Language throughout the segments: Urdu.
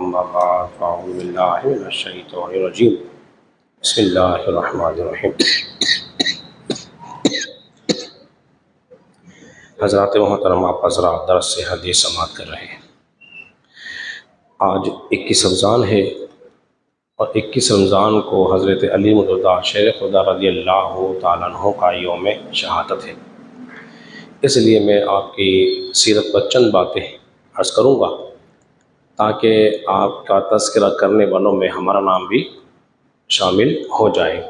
اما بعد فاعوذ باللہ من الشیطان الرجیم بسم اللہ الرحمن الرحیم۔ حضرات محترم، آپ حضرات درس سے حدیث سماعت کر رہے ہیں۔ آج 21 رمضان ہے اور 21 رمضان کو حضرت علی مرتضیٰ شیر خدا رضی اللہ تعالیٰ عنہ کا یوم شہادت ہے۔ اس لیے میں آپ کی سیرت پر چند باتیں عرض کروں گا تاکہ آپ کا تذکرہ کرنے والوں میں ہمارا نام بھی شامل ہو جائے۔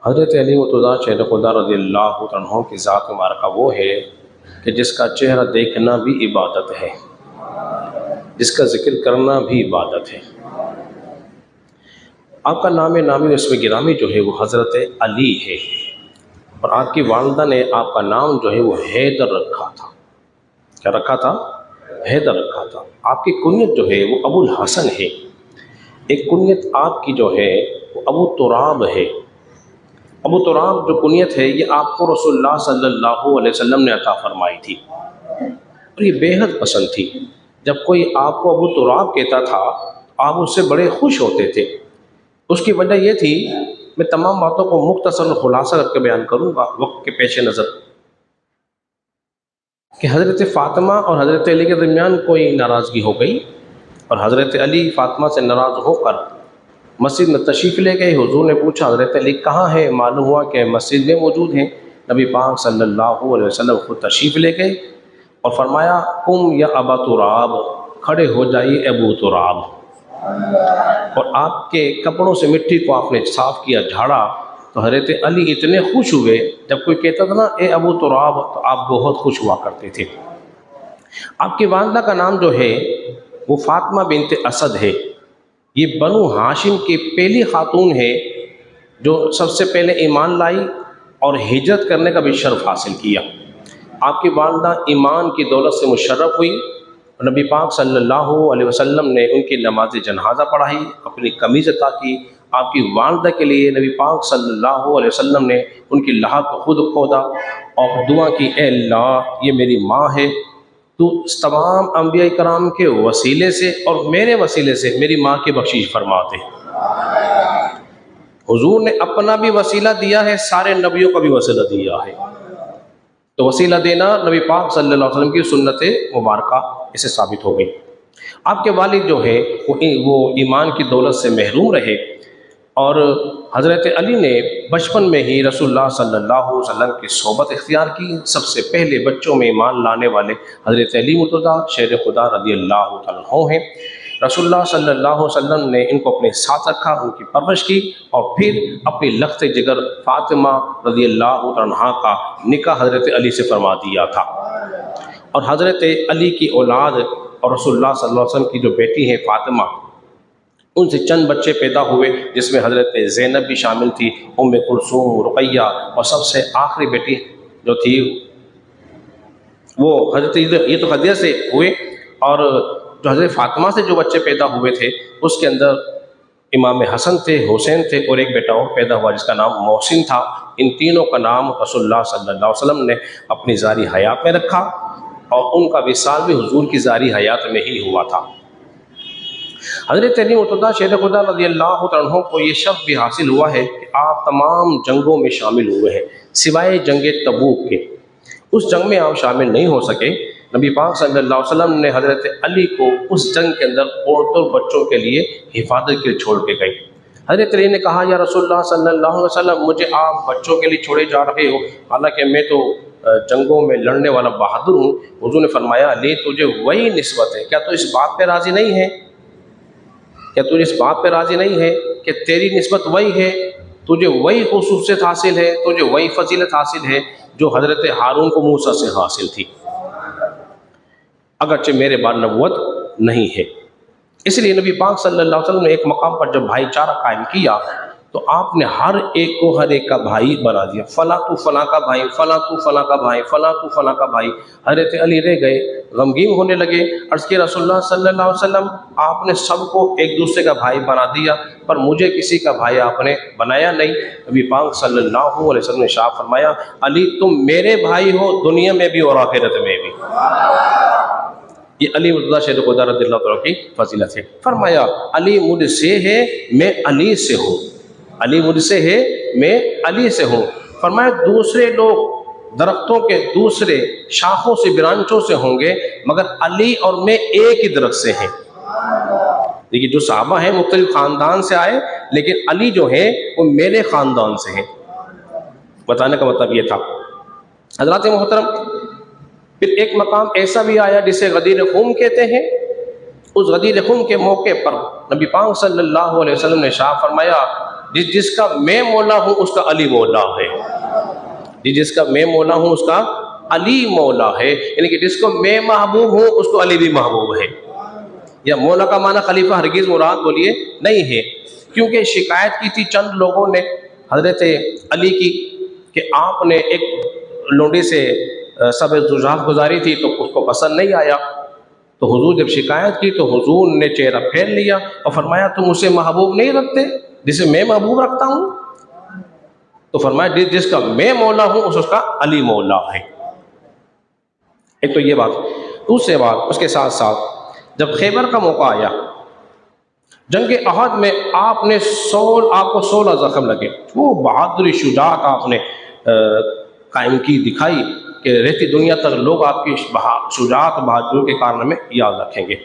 حضرت علی مرتضیٰ شیر خدا رضی اللہ عنہ کی ذات مبارکہ وہ ہے کہ جس کا چہرہ دیکھنا بھی عبادت ہے، جس کا ذکر کرنا بھی عبادت ہے۔ آپ کا نام نامی اسم گرامی جو ہے وہ حضرت علی ہے، اور آپ کی والدہ نے آپ کا نام جو ہے وہ حیدر رکھا تھا۔ کیا رکھا تھا؟ حیدر رکھا تھا۔ آپ کی کنیت جو ہے وہ ابو الحسن ہے۔ ایک کنیت آپ کی جو ہے وہ ابو تراب ہے۔ ابو تراب جو کنیت ہے یہ آپ کو رسول اللہ صلی اللہ علیہ وسلم نے عطا فرمائی تھی، اور یہ بے حد پسند تھی۔ جب کوئی آپ کو ابو تراب کہتا تھا آپ اس سے بڑے خوش ہوتے تھے۔ اس کی وجہ یہ تھی، میں تمام باتوں کو مختصر خلاصہ کر کے بیان کروں گا وقت کے پیش نظر، کہ حضرت فاطمہ اور حضرت علی کے درمیان کوئی ناراضگی ہو گئی، اور حضرت علی فاطمہ سے ناراض ہو کر مسجد میں تشریف لے گئے۔ حضور نے پوچھا حضرت علی کہاں ہیں؟ معلوم ہوا کہ مسجد میں موجود ہیں۔ نبی پاک صلی اللہ علیہ وسلم خود تشریف لے گئے اور فرمایا قم یا ابا تراب، کھڑے ہو جائیے ابو تراب، اور آپ کے کپڑوں سے مٹی کو آپ نے صاف کیا، جھاڑا۔ تو حضرت علی اتنے خوش ہوئے، جب کوئی کہتا تھا نا اے ابو تراب تو آپ بہت خوش ہوا کرتے تھے۔ آپ کی والدہ کا نام جو ہے وہ فاطمہ بنت اسد ہے۔ یہ بنو ہاشم کی پہلی خاتون ہے جو سب سے پہلے ایمان لائی اور ہجرت کرنے کا بھی شرف حاصل کیا۔ آپ کی والدہ ایمان کی دولت سے مشرف ہوئی، اور نبی پاک صلی اللہ علیہ وسلم نے ان کی نماز جنازہ پڑھائی، اپنی قمیض عطا کی۔ آپ کی والدہ کے لیے نبی پاک صلی اللہ علیہ وسلم نے ان کی لحد کو خود کھودا اور دعا کی، اے اللہ یہ میری ماں ہے، تو تمام انبیاء کرام کے وسیلے سے اور میرے وسیلے سے میری ماں کی بخشش فرما دے۔ حضور نے اپنا بھی وسیلہ دیا ہے، سارے نبیوں کا بھی وسیلہ دیا ہے، تو وسیلہ دینا نبی پاک صلی اللہ علیہ وسلم کی سنت مبارکہ اس سے ثابت ہو گئی۔ آپ کے والد جو ہے وہ ایمان کی دولت سے محروم رہے، اور حضرت علی نے بچپن میں ہی رسول اللہ صلی اللہ علیہ وسلم کی صحبت اختیار کی۔ سب سے پہلے بچوں میں ایمان لانے والے حضرت علی مرتضیٰ شیر خدا رضی اللہ تعالیٰ عنہ ہیں۔ رسول اللہ صلی اللہ علیہ وسلم نے ان کو اپنے ساتھ رکھا، ان کی پرورش کی، اور پھر اپنی لخت جگر فاطمہ رضی اللہ عنہ کا نکاح حضرت علی سے فرما دیا تھا۔ اور حضرت علی کی اولاد اور رسول اللہ صلی اللہ علیہ وسلم کی جو بیٹی ہے فاطمہ، ان سے چند بچے پیدا ہوئے، جس میں حضرت زینب بھی شامل تھی، ام کلثوم، رقیہ، اور سب سے آخری بیٹی جو تھی وہ حضرت یہ تو خدیجہ سے ہوئے، اور جو حضرت فاطمہ سے جو بچے پیدا ہوئے تھے اس کے اندر امام حسن تھے، حسین تھے، اور ایک بیٹا اور پیدا ہوا جس کا نام محسن تھا۔ ان تینوں کا نام رسول اللہ صلی اللہ علیہ وسلم نے اپنی ذاری حیات میں رکھا، اور ان کا وصال بھی حضور کی ذاری حیات میں ہی ہوا تھا۔ حضرت علی مرتضیٰ شیر خدا رضی اللہ عنہ کو یہ شرف بھی حاصل ہوا ہے کہ آپ تمام جنگوں میں شامل ہوئے ہیں سوائے جنگ تبوک کے۔ اس جنگ میں آپ شامل نہیں ہو سکے۔ نبی پاک صلی اللہ علیہ وسلم نے حضرت علی کو اس جنگ کے اندر عورتوں اور بچوں کے لیے حفاظت کے لیے چھوڑ کے گئے۔ حضرت علی نے کہا یا رسول اللہ صلی اللہ علیہ وسلم مجھے آپ بچوں کے لیے چھوڑے جا رہے ہو، حالانکہ میں تو جنگوں میں لڑنے والا بہادر ہوں۔ حضور نے فرمایا علی تجھے وہی نسبت ہے، کیا تو اس بات پہ راضی نہیں ہے؟ کیا تجھے اس بات پہ راضی نہیں ہے کہ تیری نسبت وہی ہے، تجھے وہی خصوصیت حاصل ہے، تجھے وہی فضیلت حاصل ہے جو حضرت ہارون کو موسیٰ سے حاصل تھی، اگرچہ میرے بعد نبوت نہیں ہے۔ اس لیے نبی پاک صلی اللہ علیہ وسلم نے ایک مقام پر جب بھائی چارہ قائم کیا تو آپ نے ہر ایک کو ہر ایک کا بھائی بنا دیا، فلاں تو فلاں کا بھائی، فلاں تو فلاں کا بھائی، فلاں تو فلاں کا بھائی۔ حضرت علی رہ گئے، غمگین ہونے لگے، عرض کیا رسول اللہ صلی اللہ علیہ وسلم آپ نے سب کو ایک دوسرے کا بھائی بنا دیا، پر مجھے کسی کا بھائی آپ نے بنایا نہیں۔ نبی پاک صلی اللہ علیہ وسلم نے ارشاد فرمایا علی تم میرے بھائی ہو، دنیا میں بھی اور آخرت میں بھی۔ یہ علی مرتضیٰ شیر خدا رضی اللہ تعالیٰ کی فضیلت ہے۔ فرمایا علی مجھ سے ہے، میں علی سے ہوں، علی مجھ سے ہے، میں علی سے ہوں۔ فرمایا دوسرے لوگ درختوں کے دوسرے شاخوں سے برانچوں سے ہوں گے، مگر علی اور میں ایک ہی درخت سے ہیں۔ دیکھیے جو صحابہ ہیں مختلف خاندان سے آئے، لیکن علی جو ہے وہ میرے خاندان سے ہیں۔ بتانے کا مطلب یہ تھا۔ حضرات محترم، پھر ایک مقام ایسا بھی آیا جسے غدیر خم کہتے ہیں۔ اس غدیر خم کے موقع پر نبی پاک صلی اللہ علیہ وسلم نے ارشاد فرمایا جس کا میں مولا ہوں اس کا علی مولا ہے، جس کا میں مولا ہوں اس کا علی مولا ہے، یعنی کہ جس کو میں محبوب ہوں اس کو علی بھی محبوب ہے۔ یا مولا کا معنی خلیفہ ہرگز مراد بولیے نہیں ہے، کیونکہ شکایت کی تھی چند لوگوں نے حضرت علی کی کہ آپ نے ایک لونڈی سے سب زجاج گزاری تھی تو اس کو پسند نہیں آیا، تو حضور جب شکایت کی تو حضور نے چہرہ پھیر لیا اور فرمایا تم اسے محبوب نہیں رکھتے جسے میں محبوب رکھتا ہوں؟ تو فرمایا جس کا میں مولا ہوں اس کا علی مولا ہے۔ ایک تو یہ بات۔ دوسری بات، اس کے ساتھ ساتھ جب خیبر کا موقع آیا، جنگ احد میں آپ کو 16 زخم لگے، وہ بہادری شجاعت آپ نے قائم کی، دکھائی کہ رہتی دنیا تک لوگ آپ کی شجاعت بہادری کے کارنامے یاد رکھیں گے۔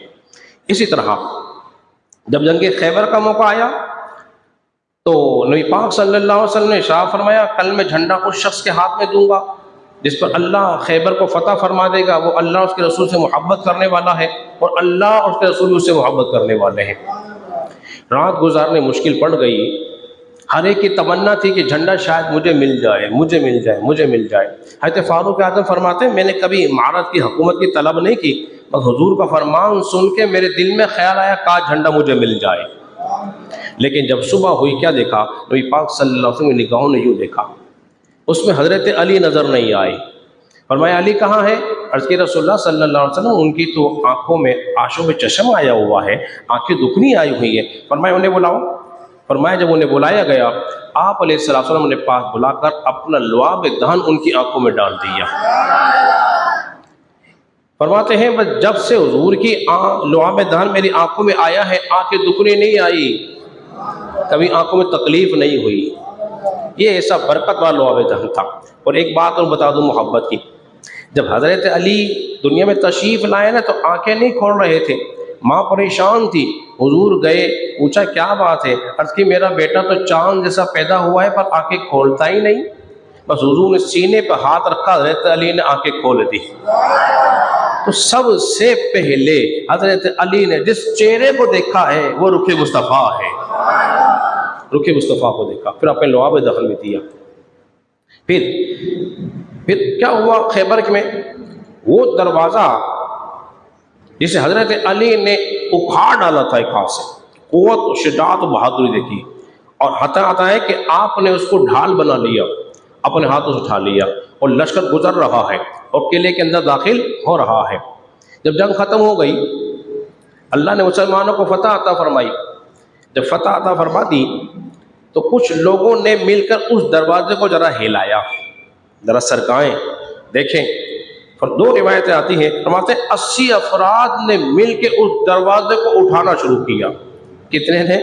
اسی طرح جب جنگ خیبر کا موقع آیا تو نبی پاک صلی اللہ علیہ وسلم نے ارشاد فرمایا کل میں جھنڈا اس شخص کے ہاتھ میں دوں گا جس پر اللہ خیبر کو فتح فرما دے گا، وہ اللہ اس کے رسول سے محبت کرنے والا ہے اور اللہ اور اس کے رسول اس سے محبت کرنے والے ہیں۔ رات گزارنے مشکل پڑ گئی، ہر ایک کی تمنا تھی کہ جھنڈا شاید مجھے مل جائے، مجھے مل جائے، مجھے مل جائے۔ حضرت فاروق اعظم فرماتے ہیں میں نے کبھی امارت کی حکومت کی طلب نہیں کی، بس حضور کا فرمان سن کے میرے دل میں خیال آیا کاش جھنڈا مجھے مل جائے۔ لیکن جب صبح ہوئی کیا دیکھا؟ نبی پاک صلی اللہ علیہ وسلم کی نگاہوں نے یوں دیکھا، اس میں حضرت علی نظر نہیں آئی۔ فرمایا علی کہاں ہے؟ عرض کی رسول اللہ صلی اللہ علیہ وسلم ان کی تو آنکھوں میں آنسو میں چشم آیا ہوا ہے، آنکھیں دکھنی آئی ہوئی ہے۔ فرمایا انہیں بلاؤ۔ فرمایا جب انہیں بلایا گیا آپ علیہ السلام وسلم نے پاس بلا کر اپنا لعاب دہن ان کی آنکھوں میں ڈال دیا۔ فرماتے ہیں بس جب سے حضور کی لعاب دہن میری آنکھوں میں آیا ہے آنکھیں دکھنی نہیں آئی، کبھی آنکھوں میں تکلیف نہیں ہوئی۔ یہ ایسا برکت والا لعاب دہن تھا۔ اور ایک بات اور بتا دوں محبت کی، جب حضرت علی دنیا میں تشریف لائے نا تو آنکھیں نہیں کھول رہے تھے، ماں پریشان تھی۔ حضور گئے، پوچھا کیا بات ہے؟ عرض کی میرا بیٹا تو چاند جیسا پیدا ہوا ہے پر آنکھیں کھولتا ہی نہیں۔ بس حضور نے سینے پہ ہاتھ رکھا، حضرت علی نے آنکھیں کھول دی۔ تو سب سے پہلے حضرت علی نے جس چہرے کو دیکھا ہے وہ رخ مصطفیٰ ہے، رخ مصطفیٰ کو دیکھا، پھر اپنے لعاب دہن میں دیا۔ پھر کیا ہوا خیبر میں؟ وہ دروازہ جسے حضرت علی نے اکھاڑ ڈالا تھا ایک ہاتھ سے، قوت شجاعت و بہادری دیکھی، اور حتیٰ آتا ہے کہ آپ نے اس کو ڈھال بنا لیا، اپنے ہاتھوں سے اٹھا لیا، اور لشکر گزر رہا ہے اور قلعے کے اندر داخل ہو رہا ہے۔ جب جنگ ختم ہو گئی اللہ نے مسلمانوں کو فتح عطا فرمائی۔ جب فتح عطا فرما دی تو کچھ لوگوں نے مل کر اس دروازے کو ذرا ہلایا، ذرا سرکائیں دیکھیں۔ دو روایتیں آتی ہیں، فرماتے ہیں 80 افراد نے مل کے اس دروازے کو اٹھانا شروع کیا۔ کتنے نے؟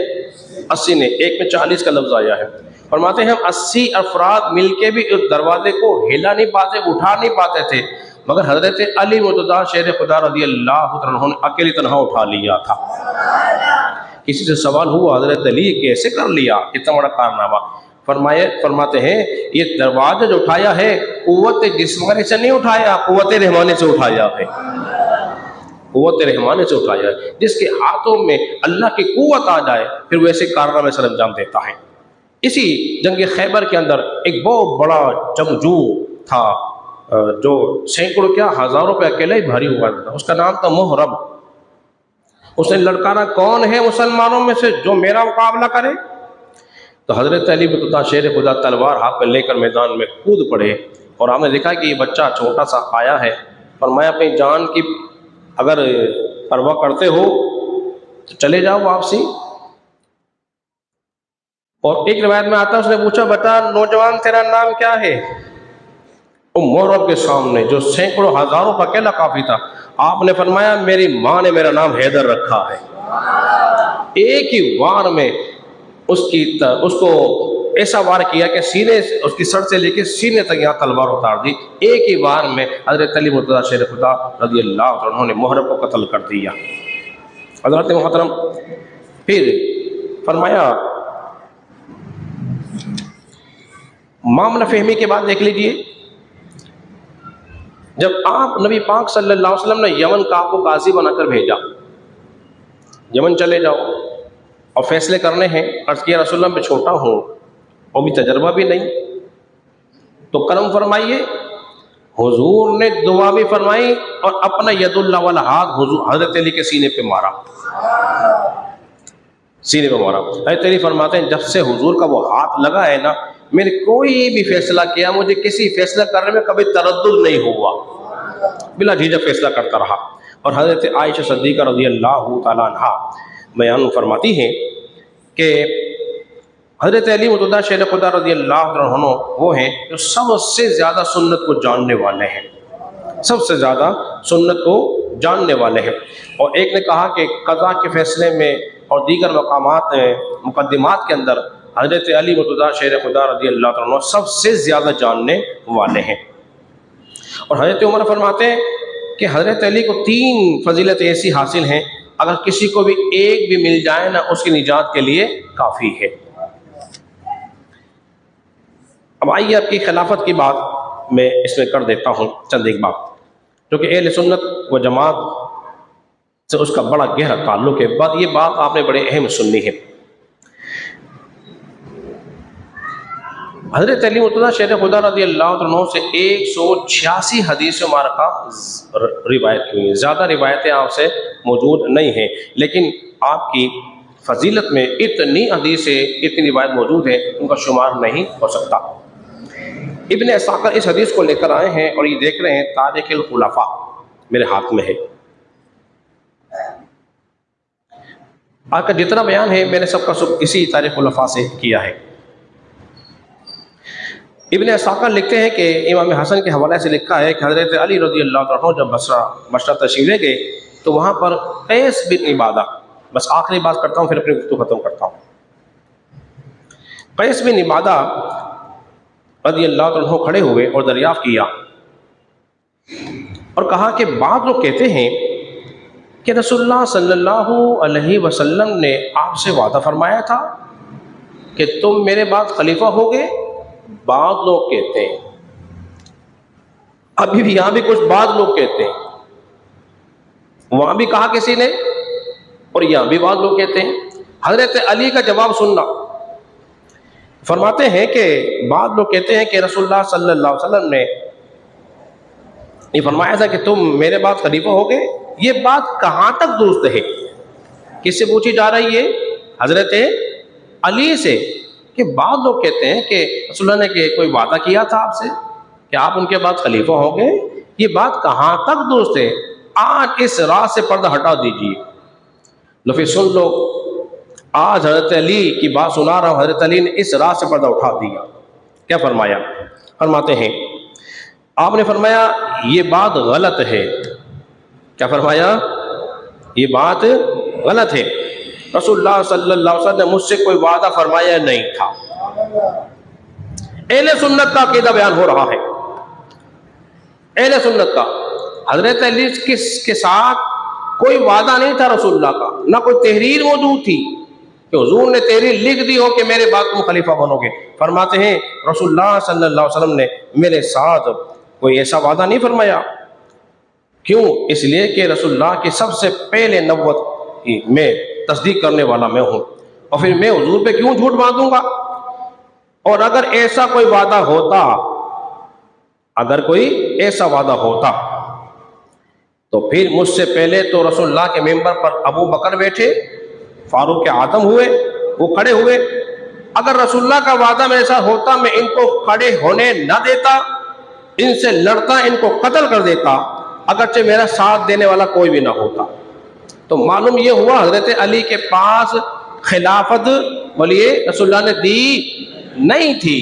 80 نے، ایک میں 40 کا لفظ آیا ہے۔ فرماتے ہیں ہم 80 افراد مل کے بھی اس دروازے کو ہلا نہیں پاتے، اٹھا نہیں پاتے تھے، مگر حضرت علی مرتضیٰ شیر خدا رضی اللہ عنہ نے اکیلی تنہا اٹھا لیا تھا۔ کسی سے سوال ہوا حضرت علی کیسے کر لیا اتنا بڑا کارنامہ؟ فرماتے ہیں یہ دروازہ جو اٹھایا ہے قوت جسمانی سے نہیں اٹھایا، قوت رحمانی سے اٹھایا ہے، قوت رحمانی سے اٹھایا ہے۔ جس کے ہاتھوں میں اللہ کی قوت آ جائے پھر وہ ایسے کارنامے سر انجام دیتا ہے۔ اسی جنگ خیبر کے اندر ایک بہت بڑا جنگجو تھا جو سینکڑوں کیا ہزاروں پہ اکیلے ہی بھاری ہوا تھا، اس کا نام تھا محرم۔ اس نے لڑکانا کون ہے مسلمانوں میں سے جو میرا مقابلہ کرے؟ تو حضرت علی مرتضیٰ شیر خدا تلوار ہاتھ میں لے کر میدان میں کود پڑے، اور ہم نے دیکھا کہ یہ بچہ چھوٹا سا آیا ہے۔ فرمایا اپنی جان کی اگر پرواہ کرتے ہو تو چلے جاؤ واپسی۔ اور ایک روایت میں آتا ہے اس نے پوچھا بیٹا نوجوان تیرا نام کیا ہے؟ محرم کے سامنے جو سینکڑوں ہزاروں کا اکیلا کافی تھا، آپ نے فرمایا میری ماں نے میرا نام حیدر رکھا ہے۔ ایک ہی وار میں اس کو ایسا وار کیا کہ سینے، اس کی سر سے لے کے سینے تک یہاں تلوار اتار دی۔ ایک ہی وار میں حضرت علی مرتضیٰ شیر خدا رضی اللہ عنہ نے محرم کو قتل کر دیا۔ حضرت محترم پھر فرمایا معاملہ فہمی کے بعد دیکھ لیجئے، جب آپ نبی پاک صلی اللہ علیہ وسلم نے یمن کا آپ کو قاضی بنا کر بھیجا، یمن چلے جاؤ اور فیصلے کرنے ہیں، عرض کیا رسول اللہ میں چھوٹا ہوں اور بھی تجربہ بھی نہیں، تو کرم فرمائیے۔ حضور نے دعا بھی فرمائی اور اپنا ید اللہ والا ہاتھ حضرت علی کے سینے پہ مارا، سینے پہ مارا۔ حضرت علی فرماتے ہیں جب سے حضور کا وہ ہاتھ لگا ہے نا، میں نے کوئی بھی فیصلہ کیا، مجھے کسی فیصلہ کرنے میں کبھی تردد نہیں ہوا، بلا جھجک فیصلہ کرتا رہا۔ اور حضرت عائشہ صدیقہ رضی اللہ تعالیٰ عنہا بیان فرماتی ہیں کہ حضرت علی مرتضیٰ شیر خدا رضی اللہ عنہ وہ ہیں جو سب سے زیادہ سنت کو جاننے والے ہیں، سب سے زیادہ سنت کو جاننے والے ہیں۔ اور ایک نے کہا کہ قضاء کے فیصلے میں اور دیگر مقدمات کے اندر حضرت علی مرتضیٰ شیر خدا رضی اللہ عنہ سب سے زیادہ جاننے والے ہیں۔ اور حضرت عمر فرماتے ہیں کہ حضرت علی کو 3 فضیلت ایسی حاصل ہیں، اگر کسی کو بھی ایک بھی مل جائے نا، اس کی نجات کے لیے کافی ہے۔ اب آئیے آپ کی خلافت کی بات میں اس میں کر دیتا ہوں چند ایک بات، جو کہ اہل سنت و جماعت سے اس کا بڑا گہرا تعلق ہے۔ یہ بات آپ نے بڑے اہم سننی ہے۔ حضرت علی مرتضیٰ شیر خدا رضی اللہ عنہ سے 186 حدیث مبارکہ روایت کی ہوئی ہیں۔ زیادہ روایتیں آپ سے موجود نہیں ہیں، لیکن آپ کی فضیلت میں اتنی حدیثیں، اتنی روایت موجود ہیں، ان کا شمار نہیں ہو سکتا۔ ابن اسحاق اس حدیث کو لے کر آئے ہیں اور یہ دیکھ رہے ہیں تاریخ الخلفاء میرے ہاتھ میں ہے۔ آج کا جتنا بیان ہے میں نے سب کا سب اسی تاریخ الخلفاء سے کیا ہے۔ ابن اسحاق لکھتے ہیں کہ امام حسن کے حوالے سے لکھا ہے کہ حضرت علی رضی اللہ عنہ جب بصرہ تشریف لے گئے تو وہاں پر قیس بن عبادہ، بس آخری بات کرتا ہوں پھر اپنی گفتگو ختم کرتا ہوں۔ قیس بن عبادہ رضی اللہ عنہ کھڑے ہوئے اور دریافت کیا اور کہا کہ بعض لوگ کہتے ہیں کہ رسول اللہ صلی اللہ علیہ وسلم نے آپ سے وعدہ فرمایا تھا کہ تم میرے بعد خلیفہ ہوگے۔ بعض لوگ کہتے ہیں، ابھی بھی یہاں بھی کچھ بعض لوگ کہتے ہیں، وہاں بھی کہا کسی نے اور یہاں بھی بعض لوگ کہتے ہیں۔ حضرت علی کا جواب سننا، فرماتے ہیں کہ بعض لوگ کہتے ہیں کہ رسول اللہ صلی اللہ علیہ وسلم نے یہ فرمایا تھا کہ تم میرے بعد خلیفہ ہوگے۔ یہ بات کہاں تک درست ہے؟ کس سے پوچھی جا رہی ہے؟ حضرت علی سے، کہ بعض لوگ کہتے ہیں کہ رسول اللہ نے کوئی وعدہ کیا تھا آپ سے کہ آپ ان کے بعد خلیفہ ہوں گے۔ یہ بات کہاں تک درست ہے؟ آج اس رات سے پردہ ہٹا دیجیے، لو پھر سن لو۔ آج حضرت علی کی بات سنا رہا ہوں، حضرت علی نے اس رات سے پردہ اٹھا دیا۔ کیا فرمایا؟ فرماتے ہیں آپ نے فرمایا یہ بات غلط ہے۔ کیا فرمایا؟ یہ بات غلط ہے، رسول اللہ صلی اللہ علیہ وسلم نے مجھ سے کوئی وعدہ فرمایا نہیں تھا۔ اہل سنت کا عقیدہ بیان ہو رہا ہے، اہل سنت کا۔ حضرت علی کے ساتھ کوئی وعدہ نہیں تھا رسول اللہ کا، نہ کوئی تحریر موجود تھی کہ حضور نے تحریر لکھ دی ہو کہ میرے بعد تم خلیفہ بنو گے۔ فرماتے ہیں رسول اللہ صلی اللہ علیہ وسلم نے میرے ساتھ کوئی ایسا وعدہ نہیں فرمایا۔ کیوں؟ اس لیے کہ رسول اللہ کی سب سے پہلے نبوت میں تصدیق کرنے والا میں ہوں، اور پھر میں حضور پہ کیوں جھوٹ باندھوں گا؟ اور اگر ایسا کوئی وعدہ ہوتا، اگر کوئی ایسا وعدہ ہوتا تو پھر مجھ سے پہلے تو رسول اللہ کے ممبر پر ابو بکر بیٹھے، فاروق اعظم ہوئے، وہ کھڑے ہوئے۔ اگر رسول اللہ کا وعدہ میرے ساتھ ہوتا، میں ان کو کھڑے ہونے نہ دیتا، ان سے لڑتا، ان کو قتل کر دیتا، اگرچہ میرا ساتھ دینے والا کوئی بھی نہ ہوتا۔ تو معلوم یہ ہوا حضرت علی کے پاس خلافت ولی رسول اللہ نے دی نہیں تھی،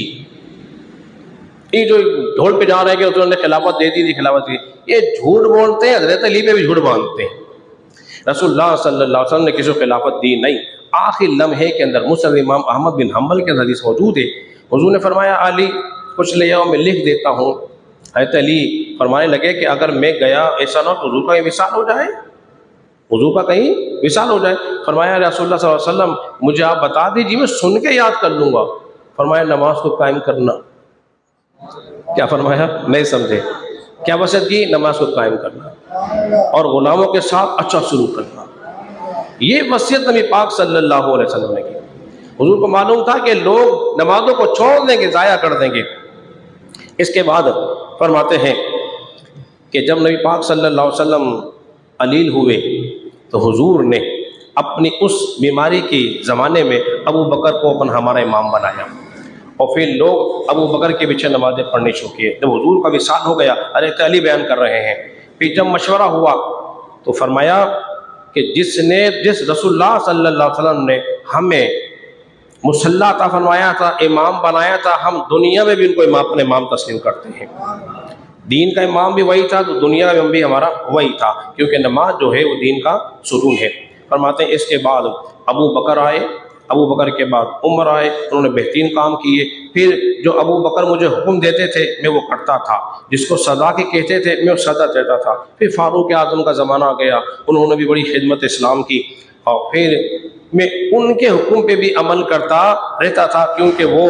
یہ جو ڈھول پہ جا رہے ہیں کہ انہوں نے خلافت دے دی خلافت دی، یہ جھوٹ بولتے ہیں، حضرت علی پہ بھی جھوٹ باندھتے ہیں۔ رسول اللہ صلی اللہ علیہ وسلم نے کسی کو خلافت دی نہیں۔ آخر لمحے کے اندر مسند امام احمد بن حنبل کے حدیث موجود ہے، حضور نے فرمایا علی کچھ لے آؤ میں لکھ دیتا ہوں۔ حضرت علی فرمانے لگے کہ اگر میں گیا ایسا نہ تو حضور کا یہ وصال ہو جائے، حضور کا کہیں وصال ہو جائے۔ فرمایا رسول اللہ صلی اللہ علیہ وسلم مجھے آپ بتا دیجیے میں سن کے یاد کر لوں گا۔ فرمایا نماز کو قائم کرنا۔ کیا فرمایا؟ نہیں سمجھے؟ کیا وصیت کی؟ نماز کو قائم کرنا اور غلاموں کے ساتھ اچھا سلوک کرنا۔ یہ وصیت نبی پاک صلی اللہ علیہ وسلم نے کی۔ حضور کو معلوم تھا کہ لوگ نمازوں کو چھوڑ دیں گے، ضائع کر دیں گے۔ اس کے بعد فرماتے ہیں کہ جب نبی پاک صلی اللہ علیہ وسلم علیل ہوئے تو حضور نے اپنی اس بیماری کی زمانے میں ابو بکر کو ہمارا امام بنایا، اور پھر لوگ ابو بکر کے پیچھے نمازیں پڑھنی شروع کیے۔ جب حضور کا وصال ہو گیا، حضرت علی بیان کر رہے ہیں، پھر جب مشورہ ہوا تو فرمایا کہ جس رسول اللہ صلی اللہ علیہ وسلم نے ہمیں مصلی عطا فرمایا تھا، امام بنایا تھا، ہم دنیا میں بھی ان کو اپنے امام تسلیم کرتے ہیں۔ دین کا امام بھی وہی تھا تو دنیا میں بھی ہمارا وہی تھا، کیونکہ نماز جو ہے وہ دین کا ستون ہے۔ فرماتے ہیں اس کے بعد ابو بکر آئے، ابو بکر کے بعد عمر آئے، انہوں نے بہترین کام کیے۔ پھر جو ابو بکر مجھے حکم دیتے تھے میں وہ کرتا تھا، جس کو سزا کے کہتے تھے میں وہ سزا دیتا تھا۔ پھر فاروق اعظم کا زمانہ آ گیا، انہوں نے بھی بڑی خدمت اسلام کی، اور پھر میں ان کے حکم پہ بھی عمل کرتا رہتا تھا، کیونکہ وہ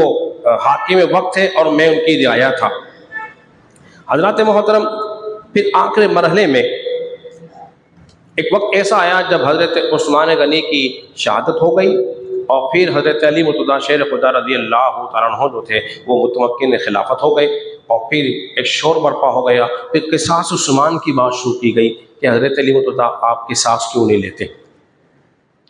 حاکم وقت تھے اور میں ان کی رعایا تھا۔ حضرات محترم، پھر آخر مرحلے میں ایک وقت ایسا آیا جب حضرت عثمان غنی کی شہادت ہو گئی، اور پھر حضرت علی مرتضیٰ شیر خدا رضی اللہ تعالیٰ عنہ جو تھے وہ متمکن خلافت ہو گئے، اور پھر ایک شور برپا ہو گیا۔ پھر قصاص عثمان کی بات شروع کی گئی کہ حضرت علی مرتضیٰ آپ قصاص کیوں نہیں لیتے؟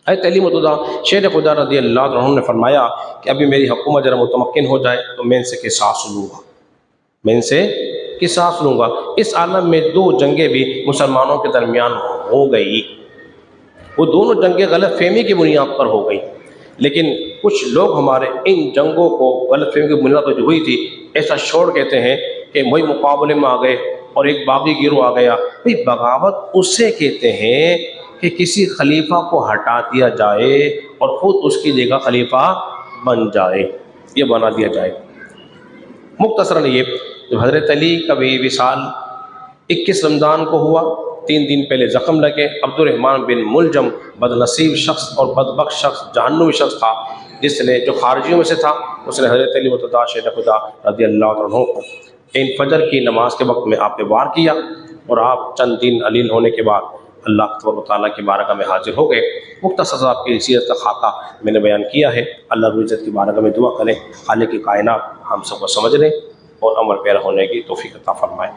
حضرت علی مرتضیٰ شیر خدا رضی اللہ عنہ نے فرمایا کہ ابھی میری حکومت ذرا متمکن ہو جائے تو میں ان سے قصاص لوں گا، میں ان سے قصاص لوں گا۔ اس عالم میں 2 جنگیں بھی مسلمانوں کے درمیان ہو گئی، وہ دونوں جنگیں غلط فہمی کی بنیاد پر ہو گئی، لیکن کچھ لوگ ہمارے ان جنگوں کو غلط فہمی کی بنیاد پر جو ہوئی تھی ایسا شور کہتے ہیں کہ وہی مقابلے میں آ گئے اور ایک باغی گروہ آ گیا۔ بھئی بغاوت اسے کہتے ہیں کہ کسی خلیفہ کو ہٹا دیا جائے اور خود اس کی جگہ خلیفہ بن جائے، یہ بنا دیا جائے۔ مختصراً یہ جب حضرت علی کا بھی وصال 21 رمضان کو ہوا، 3 دن پہلے زخم لگے۔ عبد الرحمن بن ملجم بد نصیب شخص اور بدبخت شخص، جہنمی شخص تھا، جس نے جو خارجیوں میں سے تھا، اس نے حضرت علی مرتضیٰ شیر خدا رضی اللہ عنہ کو فجر کی نماز کے وقت میں آپ نے وار کیا، اور آپ چند دن علیل ہونے کے بعد اللہ تبارک و تعالیٰ کی بارگاہ میں حاضر ہو گئے۔ مختصر آپ کی سیرت کا خاکہ میں نے بیان کیا ہے۔ اللہ رب العزت کی بارگاہ میں دعا کریں خالق کی کائنات ہم سب کو سمجھنے اور عمل پیرا ہونے کی توفیق عطا فرمائے۔